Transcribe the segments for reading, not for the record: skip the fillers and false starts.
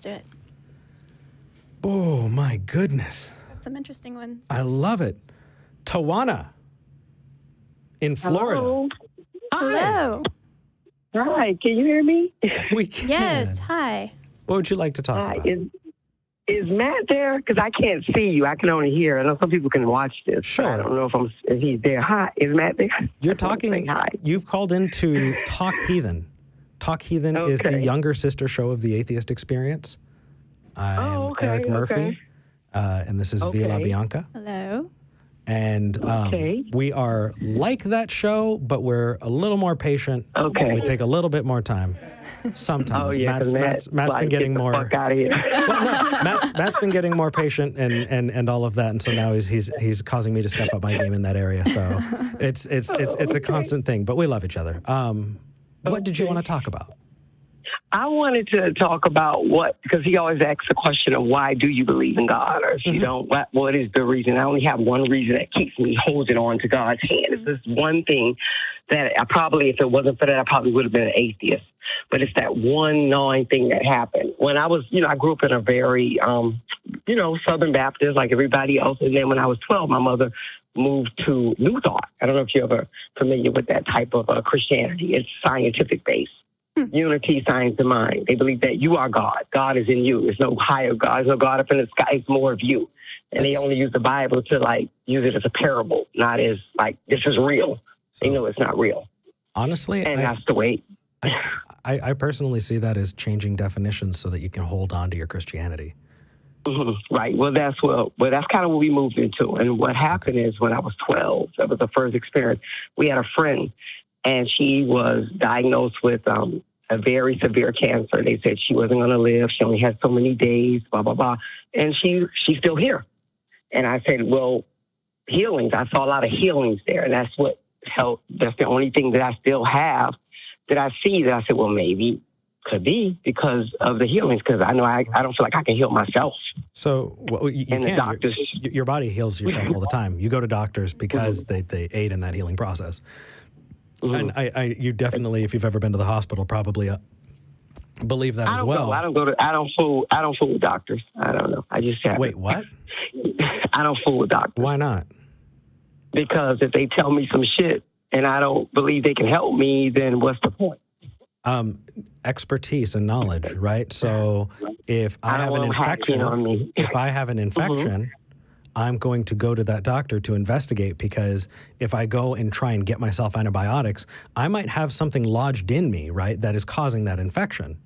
do it. Oh, my goodness. Got some interesting ones. I love it. Tawana in Florida. Hello. Hello. Hi, can you hear me? We can. Yes, hi. What would you like to talk Hi, about? is Matt there? Because I can't see you. I can only hear. I know some people can watch this. Sure. I don't know if he's there. Hi, is Matt there? You're I just wanna say talking, hi. you've called into Talk Heathen. Talk Heathen is the Okay. younger sister show of the Atheist Experience. I'm Eric Murphy, and this is Vila Bianca. Hello. And we are like that show, but we're a little more patient. Okay. We take a little bit more time. Sometimes. Oh, yeah, Matt's been getting more. Fuck out of here. Well, no, Matt's been getting more patient and all of that, and so now he's causing me to step up my game in that area. So it's a constant thing, but we love each other. What did you want to talk about? I wanted to talk about because he always asks the question of why do you believe in God? Or if you don't, what is the reason? I only have one reason that keeps me holding on to God's hand. It's this one thing that if it wasn't for that, I probably would have been an atheist. But it's that one gnawing thing that happened. When I was, I grew up in a very, Southern Baptist like everybody else. And then when I was 12, my mother moved to New Thought. I don't know if you're ever familiar with that type of Christianity. It's scientific based. Unity, science, and mind. They believe that you are God. God is in you. There's no higher God. There's no God up in the sky. It's more of you. And they only use the Bible to use it as a parable, not as this is real. So, they know it's not real. Honestly, and that's the way. I personally see that as changing definitions so that you can hold on to your Christianity. Mm-hmm. Right. Well, that's kind of what we moved into. And what happened is when I was 12, that was the first experience. We had a friend, and she was diagnosed with a very severe cancer. They said she wasn't going to live. She only had so many days, blah, blah, blah. And she's still here. And I said, well, healings. I saw a lot of healings there. And that's what helped. That's the only thing that I still have that I see that I said, well, maybe could be because of the healings. Because I know I don't feel like I can heal myself. So you and can. The doctors, your body heals yourself all the time. You go to doctors because they aid in that healing process. And you definitely, if you've ever been to the hospital, probably believe that as well. I don't fool with doctors. I don't know. I just have. Wait, what? I don't fool with doctors. Why not? Because if they tell me some shit and I don't believe they can help me, then what's the point? Expertise and knowledge, right? So if I have an infection, I'm going to go to that doctor to investigate, because if I go and try and get myself antibiotics, I might have something lodged in me, right, that is causing that infection.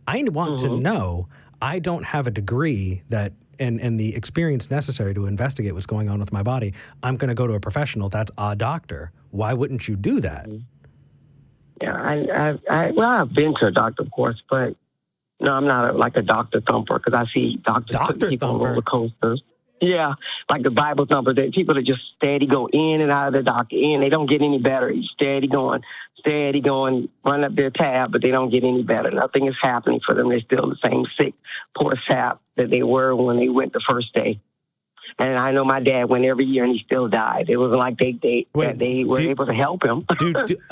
I want to know. I don't have a degree that and the experience necessary to investigate what's going on with my body. I'm going to go to a professional. That's a doctor. Why wouldn't you do that? Yeah, I've been to a doctor, of course, but no, I'm not like a doctor thumper, because I see doctors putting people on roller coasters. Yeah, like the Bible thumper, that people that just steady go in and out of the doctor, they don't get any better. Steady going, run up their tab, but they don't get any better. Nothing is happening for them. They're still the same sick, poor sap that they were when they went the first day. And I know my dad went every year and he still died. It wasn't like they were able to help him.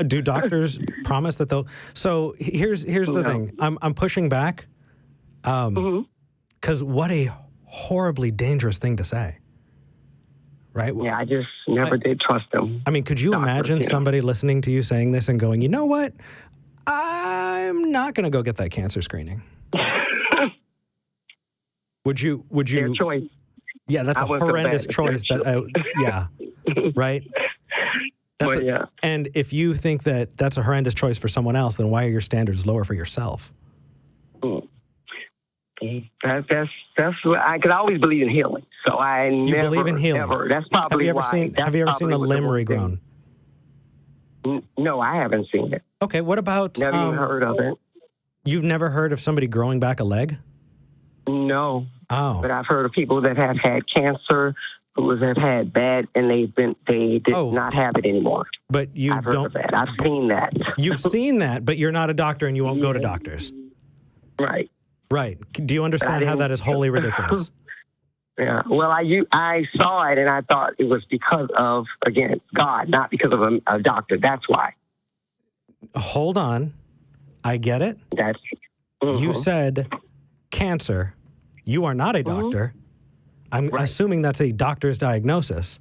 do doctors promise that they'll? So here's the thing. I'm pushing back, because what a horribly dangerous thing to say, right? Yeah, I just never did trust them. I mean, could you imagine somebody listening to you saying this and going, you know what? I'm not going to go get that cancer screening. Would you? Their choice. Yeah, that's a horrendous choice. Right? And if you think that that's a horrendous choice for someone else, then why are your standards lower for yourself? That's what I could always believe in healing. So I never believe in healing. Ever. That's probably have you ever seen a limb regrown? No, I haven't seen it. Okay, what about? Never even heard of it. You've never heard of somebody growing back a leg? No. Oh. But I've heard of people that have had cancer, who have had bad, and they did not have it anymore. But I've heard of that. I've seen that. You've seen that, but you're not a doctor and you won't go to doctors. Right. Right. Do you understand how that is wholly ridiculous? Yeah. Well, I saw it and I thought it was because of, again, God, not because of a doctor. That's why. Hold on. I get it. You said cancer. You are not a doctor. I'm assuming that's a doctor's diagnosis.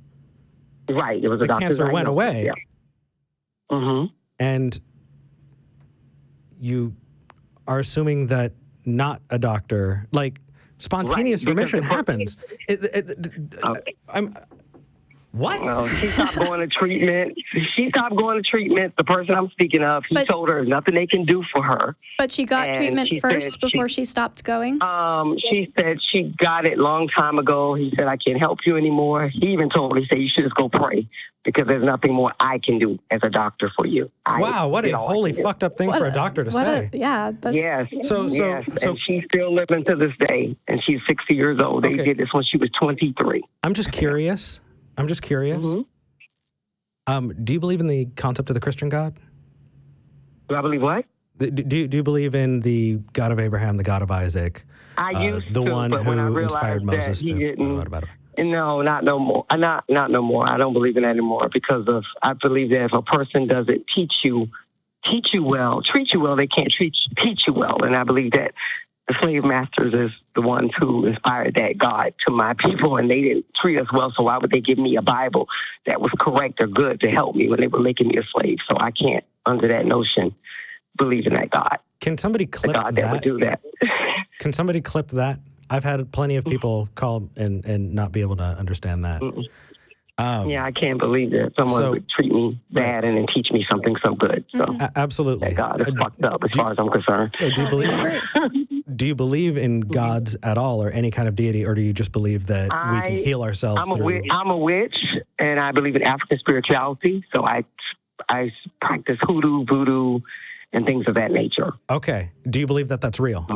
Right. It was a doctor's cancer went diagnosis. away. Yeah. And you are assuming that not a doctor, like spontaneous remission happens. What? Well, she stopped going to treatment. The person I'm speaking of, he told her there's nothing they can do for her. But she got treatment first before she stopped going? She said she got it a long time ago. He said, I can't help you anymore. He even told me, he said, you should just go pray because there's nothing more I can do as a doctor for you. Wow, what a holy fucked up thing for a doctor to say. Yes. So and she's still living to this day, and she's 60 years old. They did this when she was 23. I'm just curious. Do you believe in the concept of the Christian God? Do I believe what? Do you believe in the God of Abraham, the God of Isaac? I used the to, one but when I who realized inspired that Moses he to didn't. what about it? No, not no more. Not no more. I don't believe in that anymore because I believe that if a person doesn't teach you well, treat you well, they can't teach you well. And I believe that the slave masters is the ones who inspired that God to my people, and they didn't treat us well, so why would they give me a Bible that was correct or good to help me when they were making me a slave? So I can't, under that notion, believe in that God. Can somebody clip God that would do that. Can somebody clip that? I've had plenty of people call and not be able to understand that. Yeah, I can't believe that someone would treat me bad and then teach me something so good. So absolutely, that God is fucked up as far as I'm concerned. Do you believe in gods at all, or any kind of deity, or do you just believe that we can heal ourselves? I'm a witch, and I believe in African spirituality. So I practice hoodoo, voodoo, and things of that nature. Okay. Do you believe that that's real?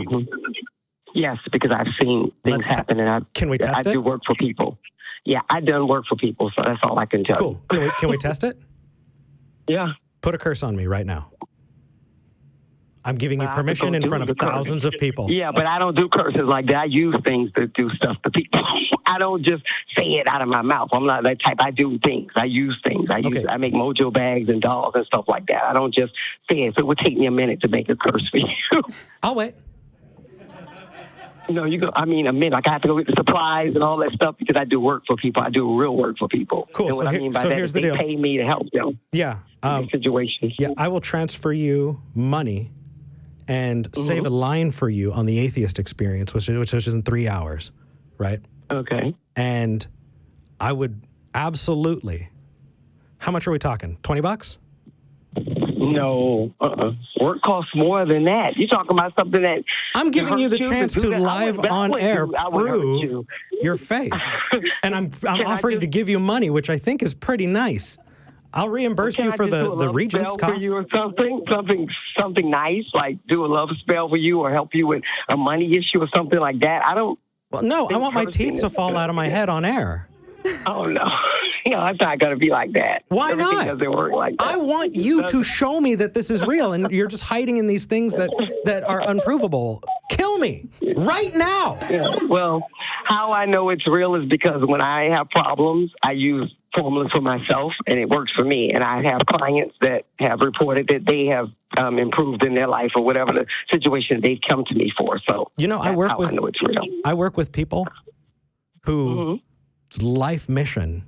Yes, because I've seen things happen, and I do work for people. Yeah, I've done work for people, so that's all I can tell you. Cool. Can we test it? Yeah. Put a curse on me right now. I'm giving you permission in front of thousands of people. Yeah, but I don't do curses like that. I use things to do stuff to people. I don't just say it out of my mouth. I'm not that type. I do things. I use things. I make mojo bags and dolls and stuff like that. I don't just say it. So it would take me a minute to make a curse for you. I'll wait. No, you go. I mean, a minute. Like I have to go get the supplies and all that stuff because I do work for people. I do real work for people. Cool. And what I mean by that is they pay me to help them. Yeah. In situations. Yeah, I will transfer you money and save a line for you on the Atheist Experience, which is in 3 hours, right? Okay. And I would absolutely. How much are we talking? $20? No, work costs more than that. You're talking about something that I'm giving you the chance to live on air prove your faith, and I'm offering to give you money, which I think is pretty nice. I'll reimburse you for the regent's cost. For you or something nice, like do a love spell for you or help you with a money issue or something like that. I don't. Well, no, I want my teeth to fall out of my head on air. Oh no. No, it's not going to be like that. Why Everything not? Doesn't work like that. I want you to show me that this is real, and you're just hiding in these things that are unprovable. Kill me right now. Yeah, well, how I know it's real is because when I have problems, I use formulas for myself, and it works for me. And I have clients that have reported that they have improved in their life or whatever the situation they've come to me for. So I know it's real. I work with people whose life mission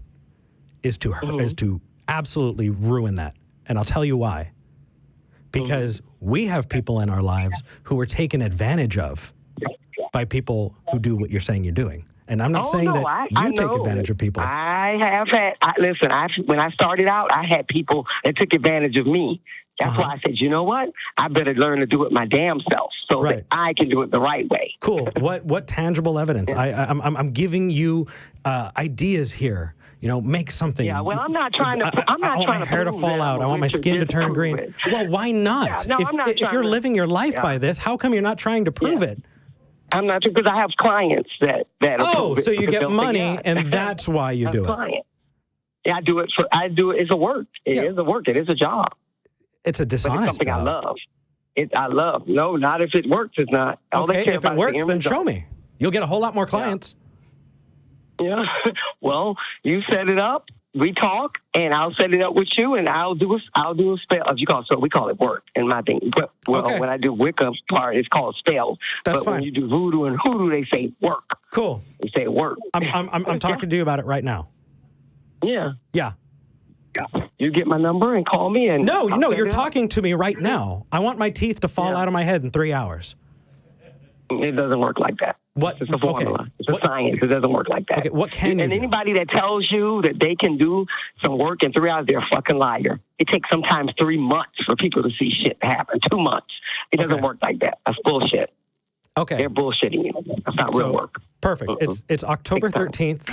is to absolutely ruin that. And I'll tell you why. Because we have people in our lives who are taken advantage of by people who do what you're saying you're doing. And I'm not saying that you take advantage of people. I have had, when I started out, I had people that took advantage of me. That's why I said, you know what? I better learn to do it my damn self so that I can do it the right way. Cool. What tangible evidence? I'm giving you ideas here. Make something. Yeah, well, I'm not trying to. I want my hair to fall out. I want my skin to turn green. Well, why not? Yeah, no, I'm not if you're living your life by this, how come you're not trying to prove it? I'm not because I have clients that. So you get money, and that's why you do it. Yeah, I do it as a work. It is a work. It is a job. It's a dishonest job. I love. No, not if it works. It's not. Okay, if it works, then show me. You'll get a whole lot more clients. Yeah. Well, you set it up. we talk, and I'll set it up with you, and I'll do a spell. We call it work in my thing. But when I do Wicca part, it's called spell. That's but fine. When you do voodoo and hoodoo, they say work. Cool. They say work. I'm talking to you about it right now. Yeah. Yeah. You get my number and call me. And No, you're talking to me right now. I want my teeth to fall out of my head in 3 hours. It doesn't work like that. What? It's a formula. Okay. It's a science. It doesn't work like that. Okay, what can you And do? anybody that tells you that they can do some work in 3 hours, they're a fucking liar. It takes sometimes 3 months for people to see shit happen. 2 months. It doesn't work like that. That's bullshit. Okay. They're bullshitting you. That's not real work. Perfect. It's October 13th,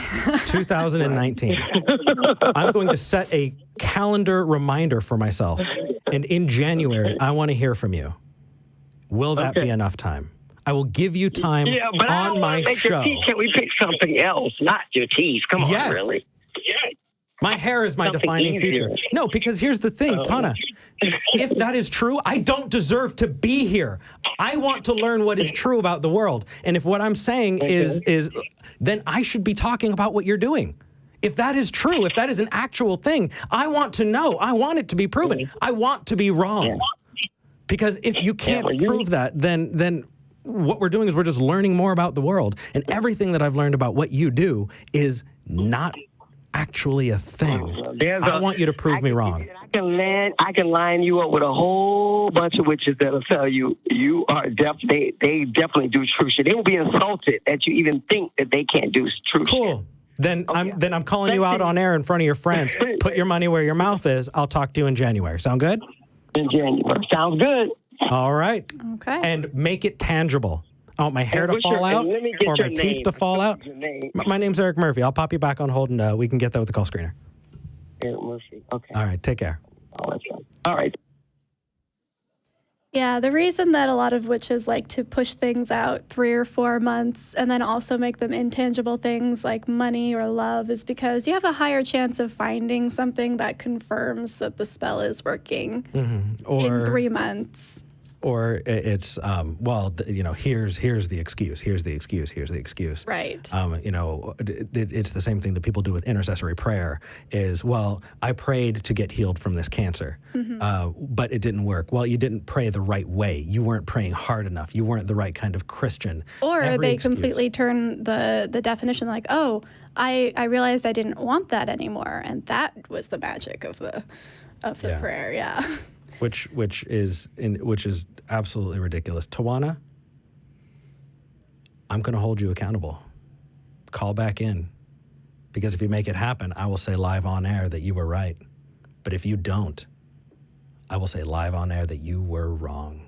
2019. I'm going to set a calendar reminder for myself. And in January, I want to hear from you. Will that be enough time? I will give you time but I on don't my make show. Your teeth. Can we pick something else? Not your teeth. Come on, Yes. really? Yeah. My hair is my Something defining easier. feature. No, because here's the thing, Tawana. If that is true, I don't deserve to be here. I want to learn what is true about the world. And if what I'm saying is then I should be talking about what you're doing. If that is true, if that is an actual thing, I want to know. I want it to be proven. I want to be wrong. Because if you can't prove that, then what we're doing is we're just learning more about the world. And everything that I've learned about what you do is not actually a thing. I want you to prove me wrong. I can line you up with a whole bunch of witches that'll tell you are they definitely do true shit. They will be insulted that you even think that they can't do true shit. Cool. Then I'm calling you out on air in front of your friends. Put your money where your mouth is. I'll talk to you in January. Sound good? In January. Sounds good. All right. Okay. And make it tangible. I want my hair to fall out or my teeth to fall out. My name's Eric Murphy. I'll pop you back on hold and we can get that with the call screener. Eric Murphy. Okay. All right. Take care. All right. Yeah, the reason that a lot of witches like to push things out 3 or 4 months and then also make them intangible things like money or love is because you have a higher chance of finding something that confirms that the spell is working in 3 months. Or it's, here's the excuse. Here's the excuse. Here's the excuse. Right. It's the same thing that people do with intercessory prayer is, well, I prayed to get healed from this cancer, but it didn't work. Well, you didn't pray the right way. You weren't praying hard enough. You weren't the right kind of Christian. Or they completely turn the definition like, oh, I realized I didn't want that anymore. And that was the magic of the prayer. Yeah. Which is absolutely ridiculous. Tawana, I'm going to hold you accountable. Call back in. Because if you make it happen, I will say live on air that you were right. But if you don't, I will say live on air that you were wrong.